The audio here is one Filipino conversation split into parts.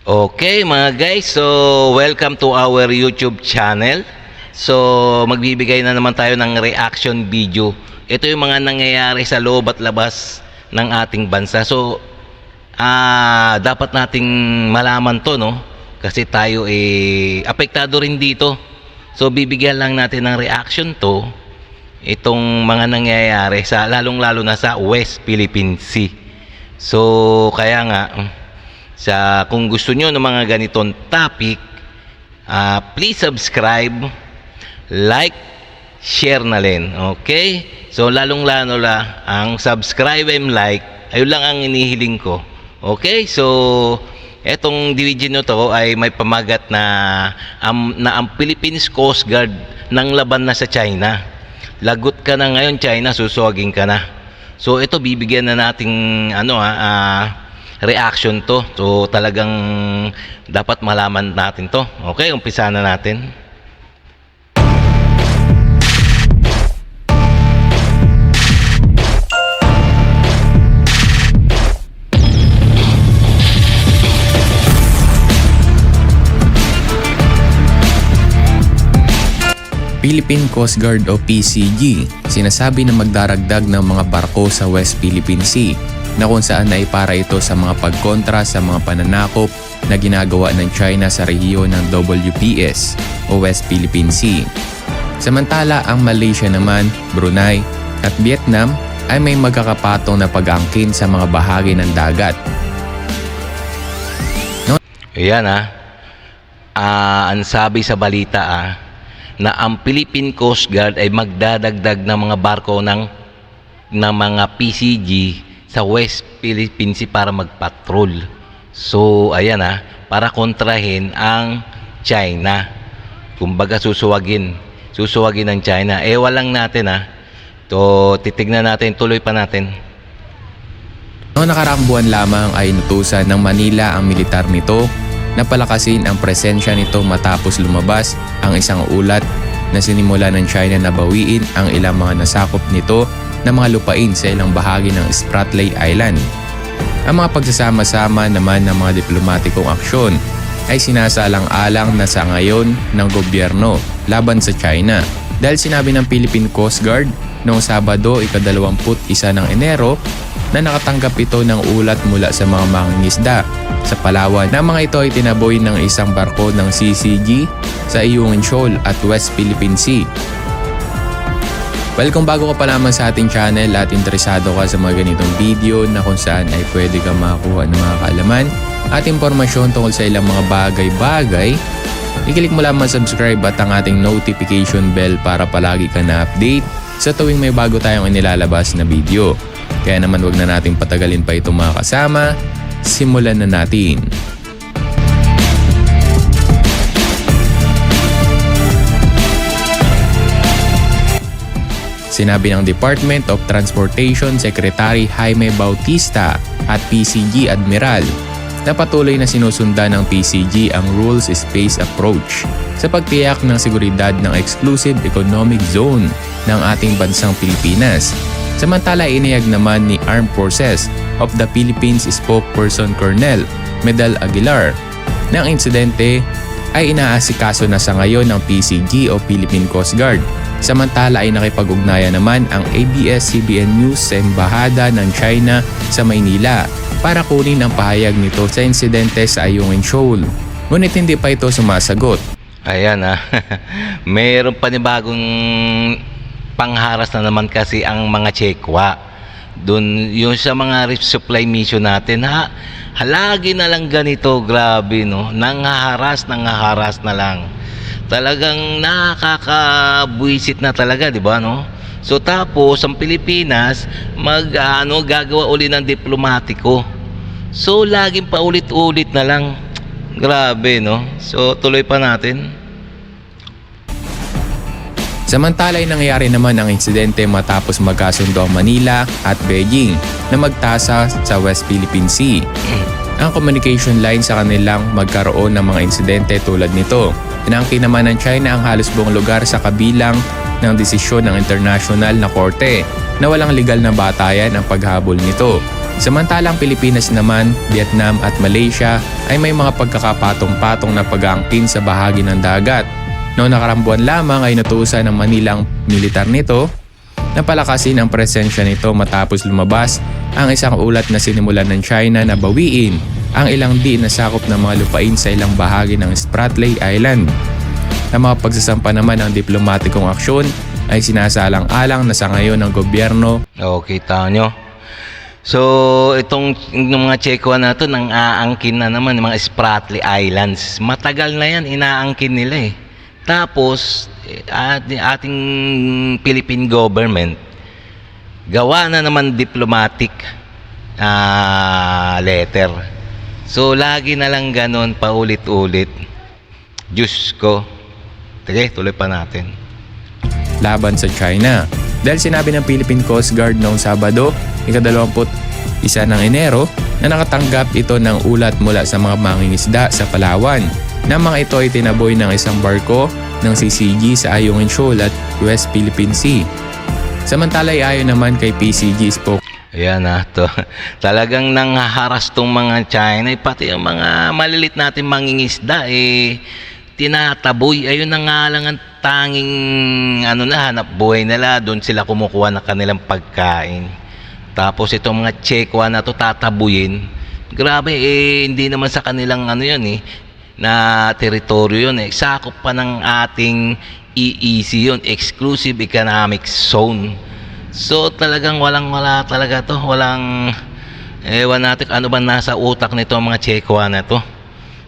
Okay mga guys, so welcome to our YouTube channel. So magbibigay na naman tayo ng reaction video. Ito yung mga nangyayari sa loob at labas ng ating bansa. So dapat nating malaman to, no? Kasi tayo apektado rin dito. So bibigyan lang natin ng reaction to itong mga nangyayari sa lalong-lalo na sa West Philippine Sea. So kaya nga kung gusto nyo ng mga ganitong topic, please subscribe, like, share na rin. Okay? So lalong-lalo ang subscribe and like, ayun lang ang inihiling ko. Okay? So etong video nyo to ay may pamagat na ang Philippines Coast Guard nang laban na sa China. Lagot ka na ngayon, China, susuging ka na. So ito bibigyan na nating reaction to. So talagang dapat malaman natin to. Okay, umpisa na natin. Philippine Coast Guard o PCG, sinasabi na magdaragdag ng mga barko sa West Philippine Sea na kung saan ay para ito sa mga pagkontra sa mga pananakop na ginagawa ng China sa rehiyon ng WPS o West Philippine Sea. Samantala ang Malaysia naman, Brunei at Vietnam ay may magkakapatong na pag-angkin sa mga bahagi ng dagat. Ayan ang sabi sa balita na ang Philippine Coast Guard ay magdadagdag ng mga barko ng mga PCG sa West Philippine Sea para magpatrol. So ayan para kontrahin ang China. Kumbaga susuwagin ng China. Walang natin to titignan natin, tuloy pa natin. Noong nakaraang buwan lamang ay inutusan ng Manila ang militar nito na palakasin ang presensya nito matapos lumabas ang isang ulat na sinimula ng China na bawiin ang ilang mga nasakop nito na mga lupain sa ilang bahagi ng Spratly Island. Ang mga pagsasama-sama naman ng mga diplomatikong aksyon ay sinasalang-alang na sa ngayon ng gobyerno laban sa China dahil sinabi ng Philippine Coast Guard noong Sabado, ika-21 ng Enero na nakatanggap ito ng ulat mula sa mga mangingisda sa Palawan na mga ito ay tinaboy ng isang barko ng CCG sa Ayungin Shoal at West Philippine Sea. Well, kung bago ka pa lamang sa ating channel at interesado ka sa mga ganitong video na kung saan ay pwede ka makakuha ng mga kaalaman at impormasyon tungkol sa ilang mga bagay-bagay, i-click mo lamang subscribe at ang ating notification bell para palagi ka na-update sa tuwing may bago tayong inilalabas na video. Kaya naman wag na nating patagalin pa itong mga kasama, simulan na natin. Sinabi ng Department of Transportation Secretary Jaime Bautista at PCG Admiral na patuloy na sinusundan ng PCG ang rules-based approach sa pagtiyak ng seguridad ng exclusive economic zone ng ating bansang Pilipinas. Samantala iniyag naman ni Armed Forces of the Philippines spokesperson Colonel Medal Aguilar na ang insidente ay inaasikaso na sa ngayon ng PCG o Philippine Coast Guard. Samantala ay nakipag-ugnayan naman ang ABS-CBN News sa Embahada ng China sa Maynila para kunin ang pahayag nito sa insidente sa Ayungin Shoal. Ngunit hindi pa ito sumasagot. Ayan mayroon panibagong pangharas na naman kasi ang mga Chekwa. Doon yung sa mga resupply mission natin lagi na lang ganito, grabe no. Nanghaharas na lang. Talagang nakakabuisit na talaga, di ba no? So tapos ang Pilipinas gagawa uli ng diplomatiko. So laging paulit-ulit na lang. Grabe no. So tuloy pa natin. Samantala ay nangyari naman ang insidente matapos magkasundo ang Manila at Beijing na magtasa sa West Philippine Sea. Ang communication line sa kanilang magkaroon ng mga insidente tulad nito. Inangkin naman ng China ang halos buong lugar sa kabilang ng desisyon ng international na korte na walang legal na batayan ang paghabol nito. Samantalang Pilipinas naman, Vietnam at Malaysia ay may mga pagkakapatong-patong na pag-aangkin sa bahagi ng dagat. Noong nakaraang buwan lamang ay natusan ng Manila ang militar nito na palakasin ang presensya nito matapos lumabas ang isang ulat na sinimulan ng China na bawiin ang ilang di nasakop na mga lupain sa ilang bahagi ng Spratly Island. Ang mga pagsasampa naman ng diplomatikong aksyon ay sinasalang-alang na sa ngayon ng gobyerno. Okay, kita nyo. So, itong mga Chekwa na to, nang aangkin na naman ng mga Spratly Islands. Matagal na yan, inaangkin nila eh. Tapos, ating Philippine government, gawa na naman diplomatic letter. So, lagi na lang ganun, paulit-ulit. Diyos ko. Sige, tuloy pa natin. Laban sa China. Dahil sinabi ng Philippine Coast Guard noong Sabado, ika-21 ng Enero, na nakatanggap ito ng ulat mula sa mga mangingisda sa Palawan. Na mga ito ay tinaboy ng isang barko ng CCG sa Ayungin Shoal at West Philippine Sea. Samantala ay ayon naman kay PCG spoke. Ayan to. Talagang nanghaharas tong mga China, pati yung mga malilit natin mangingisda tinataboy. Ayun na nga lang ang tanging hanap buhay nila. Doon sila kumukuha ng kanilang pagkain. Tapos itong mga Chekwa na to tatabuyin. Grabe hindi naman sa kanilang na teritoryo yun sakop pa ng ating EEZ yun, Exclusive Economic Zone. So talagang walang-wala talaga to. Walang ewan natin ano ba nasa utak nito mga Chekwa na to.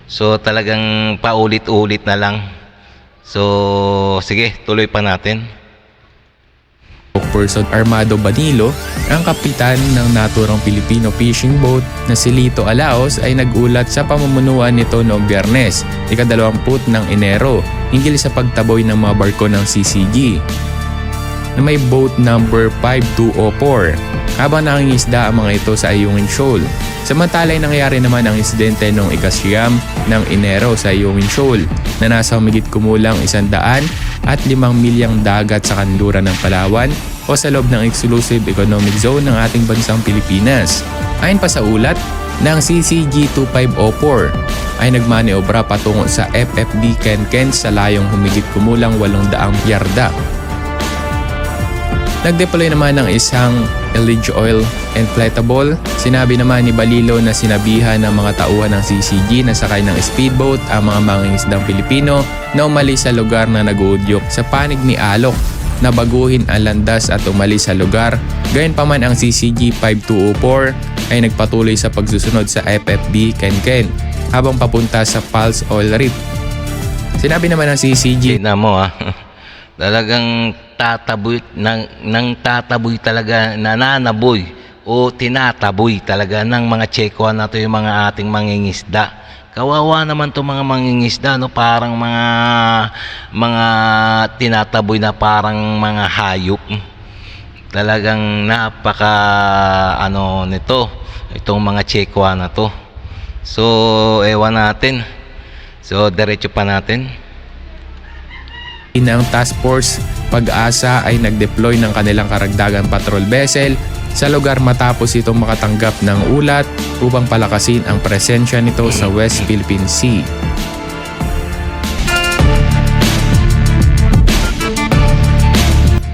So talagang paulit-ulit na lang. So sige, tuloy pa natin. Person Armando Banilo, ang kapitan ng naturang Filipino fishing boat na si Lito Alaos ay nagulat sa pamumunuan nito noong Biyernes, ika-20 ng Enero, hinggil sa pagtaboy ng mga barko ng CCG na may boat number 5204 habang nangingisda ang mga ito sa Ayungin Shoal. Samantala ay nangyari naman ang insidente noong ika-9 ng Enero sa Ayungin Shoal na nasa humigit kumulang 105 milyang dagat sa kanluran ng Palawan o sa loob ng Exclusive Economic Zone ng ating bansang Pilipinas. Ayon pa sa ulat, ng CCG 2504 ay nagmaneobra patungo sa FFB Kenken sa layong humigit kumulang 800 yarda. Nag-deploy naman ng isang Elige Oil Inflatable. Sinabi naman ni Balilo na sinabihan ng mga tauhan ng CCG na sakay ng speedboat ang mga mangingisdang Pilipino na umalis sa lugar na nag-uudyok sa panig ni Alok na baguhin ang landas at umalis sa lugar. Gayunpaman ang CCG 5204 ay nagpatuloy sa pagsusunod sa FFB Kenken habang papunta sa Pulse Oil Reef. Sinabi naman ng CCG na mo talagang tataboy tataboy talaga, nananaboy o tinataboy talaga ng mga Chekwa na to yung mga ating mangingisda. Kawawa naman to mga mangingisda, parang mga tinataboy na parang mga hayop. Talagang napaka nito itong mga Chekwa na to. So ewan natin. So diretso pa natin. Ang Task Force Pag-asa ay nag-deploy ng kanilang karagdagang patrol vessel sa lugar matapos itong makatanggap ng ulat upang palakasin ang presensya nito sa West Philippine Sea.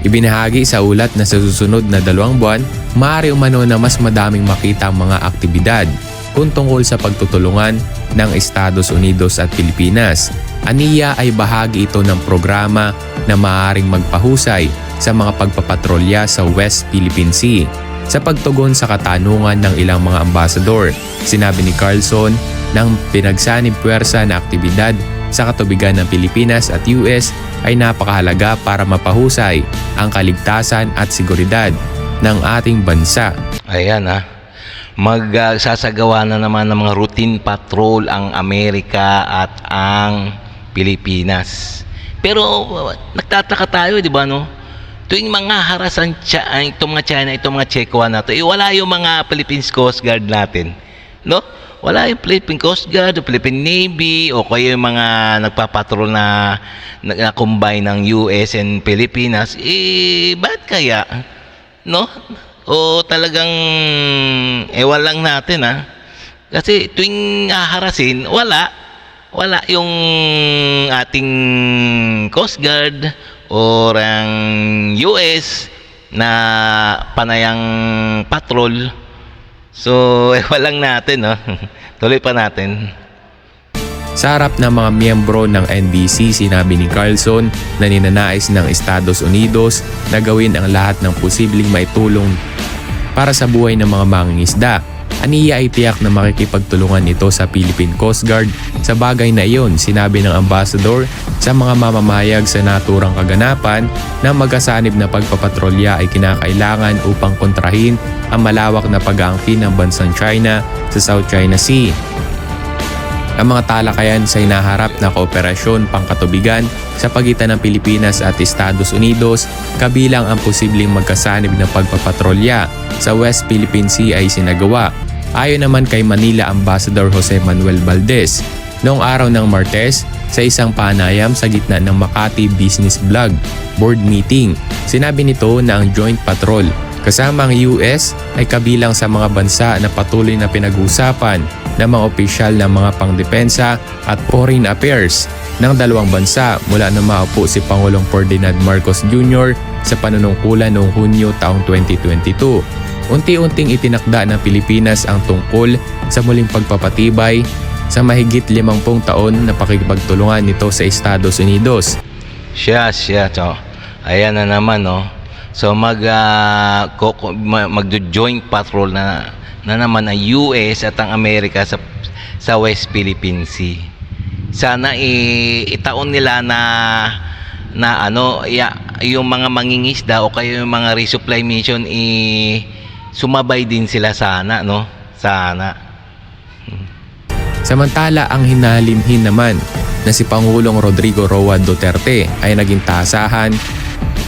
Ibinahagi sa ulat na sa susunod na 2 buwan, maaari umano na mas madaming makita ang mga aktibidad kung tungkol sa pagtutulungan ng Estados Unidos at Pilipinas. Aniya ay bahagi ito ng programa na maaaring magpahusay sa mga pagpapatrolya sa West Philippine Sea sa pagtugon sa katanungan ng ilang mga ambasador. Sinabi ni Carlson ng pinagsanib puwersa na aktibidad sa katubigan ng Pilipinas at US ay napakahalaga para mapahusay ang kaligtasan at seguridad ng ating bansa. Ayan magsasagawa na naman ng mga routine patrol ang Amerika at ang Pilipinas. Pero nagtataka tayo, di ba tuwing mga harasan itong mga China, itong mga Chekwa na to, wala yung mga Philippine Coast Guard natin. Wala yung Philippine Coast Guard, o Philippine Navy, o kaya yung mga nagpapatrol na combine ng US and Pilipinas. Bakit kaya? o talagang ewan lang natin Kasi tuwing aharasin, wala yung ating Coast Guard or ang US na panayang patrol. So, ewan lang natin, no? Tuloy pa natin. Sa harap ng mga miyembro ng NBC, sinabi ni Carlson na ninanais ng Estados Unidos na gawin ang lahat ng posibleng maitulong para sa buhay ng mga mangingisda. Aniya ay tiyak na makikipagtulungan ito sa Philippine Coast Guard. Sa bagay na iyon, sinabi ng ambassador sa mga mamamayag sa naturang kaganapan na magkasanib na pagpapatrolya ay kinakailangan upang kontrahin ang malawak na pag-aangkin ng bansang China sa South China Sea. Ang mga talakayan sa hinaharap na kooperasyon pangkatubigan sa pagitan ng Pilipinas at Estados Unidos kabilang ang posibleng magkasanib na pagpapatrolya sa West Philippine Sea ay sinagawa. Ayon naman kay Manila Ambassador Jose Manuel Valdez, noong araw ng Martes sa isang panayam sa gitna ng Makati Business Blog Board Meeting, sinabi nito na ang Joint Patrol kasama ang US ay kabilang sa mga bansa na patuloy na pinag-uusapan ng mga opisyal ng mga pangdepensa at foreign affairs ng dalawang bansa mula na maupo si Pangulong Ferdinand Marcos Jr. sa panunungkulan noong Hunyo taong 2022. Unti-unting itinakda ng Pilipinas ang tungkol sa muling pagpapatibay sa mahigit 50 taon na pakikipagtulungan nito sa Estados Unidos. So, ayan na naman, no? So mag-joint patrol na naman ang US at ang Amerika sa West Philippine Sea. Sana itaon nila na yung mga mangingisda o kaya yung mga resupply mission sumabay din sila sana, no? Sana. Samantala, ang hinalimhin naman na si Pangulong Rodrigo Roa Duterte ay naging tasahan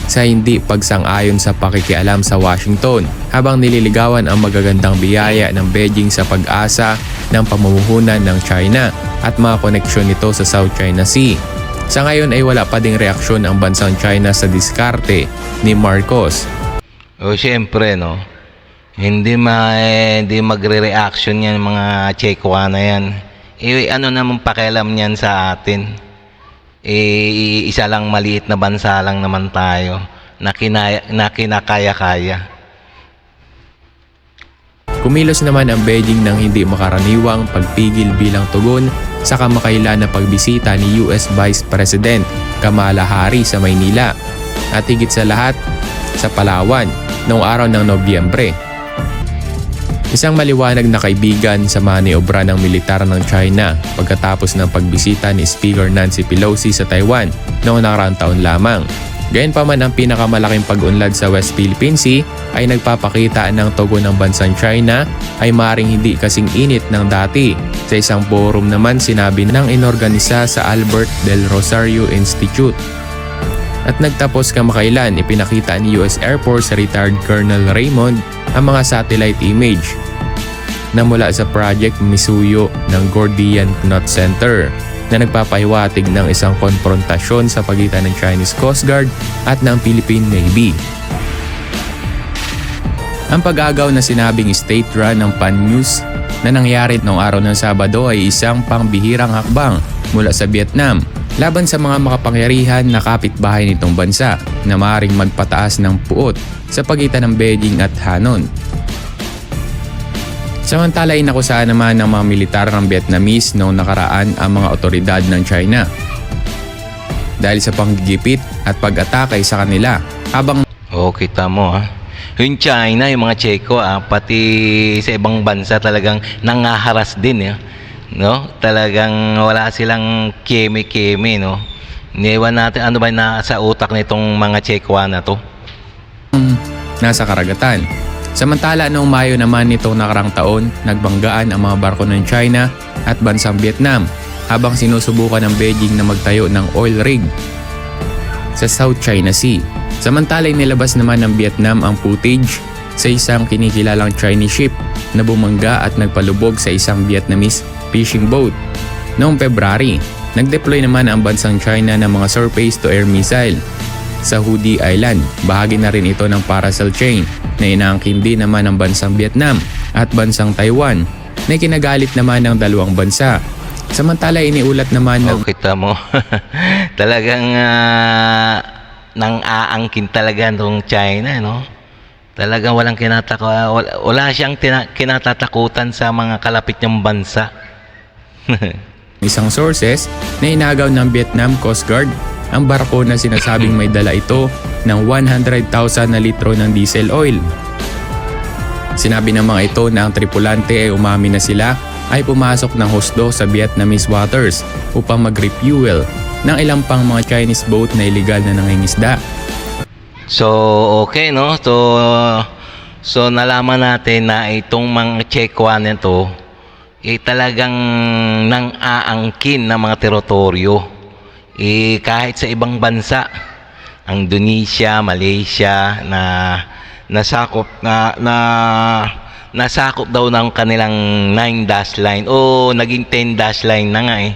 sa hindi pagsang-ayon sa pakikialam sa Washington habang nililigawan ang magagandang biyaya ng Beijing sa pag-asa ng pamumuhunan ng China at mga koneksyon nito sa South China Sea. Sa ngayon ay wala pa ding reaksyon ang bansang China sa diskarte ni Marcos. Siyempre, no? Hindi magre-reaction yan mga Chekwa na yan. Ano namang pakialam niyan sa atin? Isa lang maliit na bansa lang naman tayo na kinakaya-kaya. Kumilos naman ang Beijing ng hindi makaraniwang pagpigil bilang tugon sa kamakailan na pagbisita ni US Vice President Kamala Harris sa Maynila at higit sa lahat sa Palawan noong araw ng Nobyembre. Isang maliwanag na kaibigan sa maniobra ng militar ng China pagkatapos ng pagbisita ni Speaker Nancy Pelosi sa Taiwan noong nakaraang taon lamang. Gayunpaman, ang pinakamalaking pag-unlad sa West Philippine Sea ay nagpapakita ng tugon ng bansang China ay maaaring hindi kasing init ng dati. Sa isang forum naman, sinabi ng inorganisa sa Albert Del Rosario Institute. At nagtapos kamakailan, ipinakita ni US Air Force retired Colonel Raymond ang mga satellite image na mula sa Project Misuyo ng Gordian Knot Center na nagpapahiwatig ng isang konfrontasyon sa pagitan ng Chinese Coast Guard at ng Philippine Navy. Ang pag-agaw na sinabing state run ng Pan News na nangyari noong araw ng Sabado ay isang pangbihirang hakbang mula sa Vietnam laban sa mga makapangyarihan na kapitbahay nitong bansa na maaaring magpataas ng puot sa pagitan ng Beijing at Hanoi. Samantala, inakusahan naman ng mga militar ng Vietnamese noong nakaraan ang mga otoridad ng China dahil sa panggigipit at pag-atake sa kanila habang Kita mo yung China, yung mga Cheko pati sa ibang bansa talagang nangaharas din no? Talagang wala silang keme-keme, no? Niwan natin ano ba na sa utak nitong mga Chekwa na to? Nasa karagatan. Samantala, noong Mayo naman nitong nakarang taon, nagbanggaan ang mga barko ng China at bansang Vietnam habang sinusubukan ng Beijing na magtayo ng oil rig sa South China Sea. Samantala, nilabas naman ng Vietnam ang footage sa isang kinikilalang Chinese ship na bumangga at nagpalubog sa isang Vietnamese fishing boat. Noong February, nag-deploy naman ang bansang China ng mga surface-to-air missile sa Hudi Island. Bahagi na rin ito ng parcel chain na inaangkin din naman ng bansang Vietnam at bansang Taiwan na kinagalit naman ng dalawang bansa. Samantala iniulat naman ng Kita mo, talagang nang aangkin talaga nung China, no? Talagang walang wala siyang kinatatakutan sa mga kalapit niyang bansa. isang sources na inagaw ng Vietnam Coast Guard ang barko na sinasabing may dala ito ng 100,000 na litro ng diesel oil. Sinabi ng mga ito na ang tripulante ay umamin na sila ay pumasok ng husdo sa Vietnamese waters upang mag-refuel ng ilang pang mga Chinese boat na iligal na nangingisda. So, okay, no? So nalaman natin na itong mga Chekwa nito talagang nang aangkin ng mga teritoryo. Kahit sa ibang bansa, ang Indonesia, Malaysia na nasakop daw ng kanilang 9-dash line o naging 10-dash line na nga eh.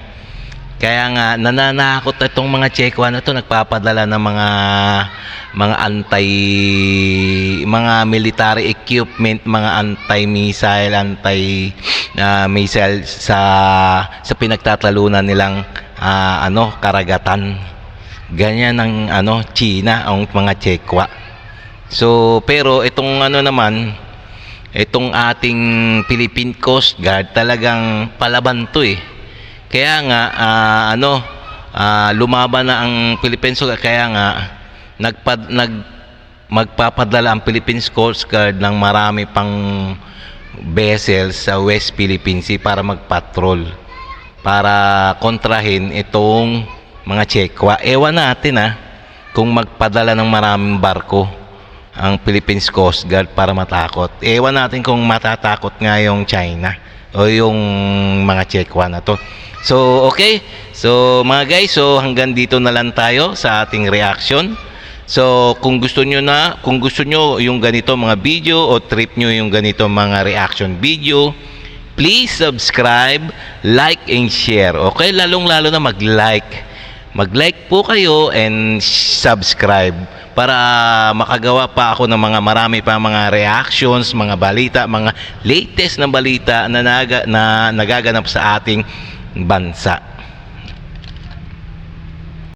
Kaya nga nananakot itong mga Chekwa na to, nagpapadala ng mga military equipment, mga anti-missile sa pinagtatalunan nilang karagatan. Ganyan ang China, ang mga Chekwa. So pero itong itong ating Philippine Coast Guard talagang palaban to eh. Kaya nga lumaban na ang Philippine Coast Guard, kaya nga magpapadala ang Philippine Coast Guard ng marami pang vessels sa West Philippine Sea para magpatrol, para kontrahin itong mga Chekwa. Ewan natin kung magpadala ng maraming barko ang Philippine Coast Guard para matakot. Ewan natin kung matatakot nga yung China o yung mga Chekwa na to. So okay, so mga guys, so hanggang dito na lang tayo sa ating reaction. So kung gusto nyo yung ganito mga video o trip nyo yung ganito mga reaction video, please subscribe, like and share. Okay, lalong-lalo na mag-like po kayo and subscribe para makagawa pa ako ng marami pa mga reactions, mga balita, mga latest na balita na nagaganap sa ating bansa.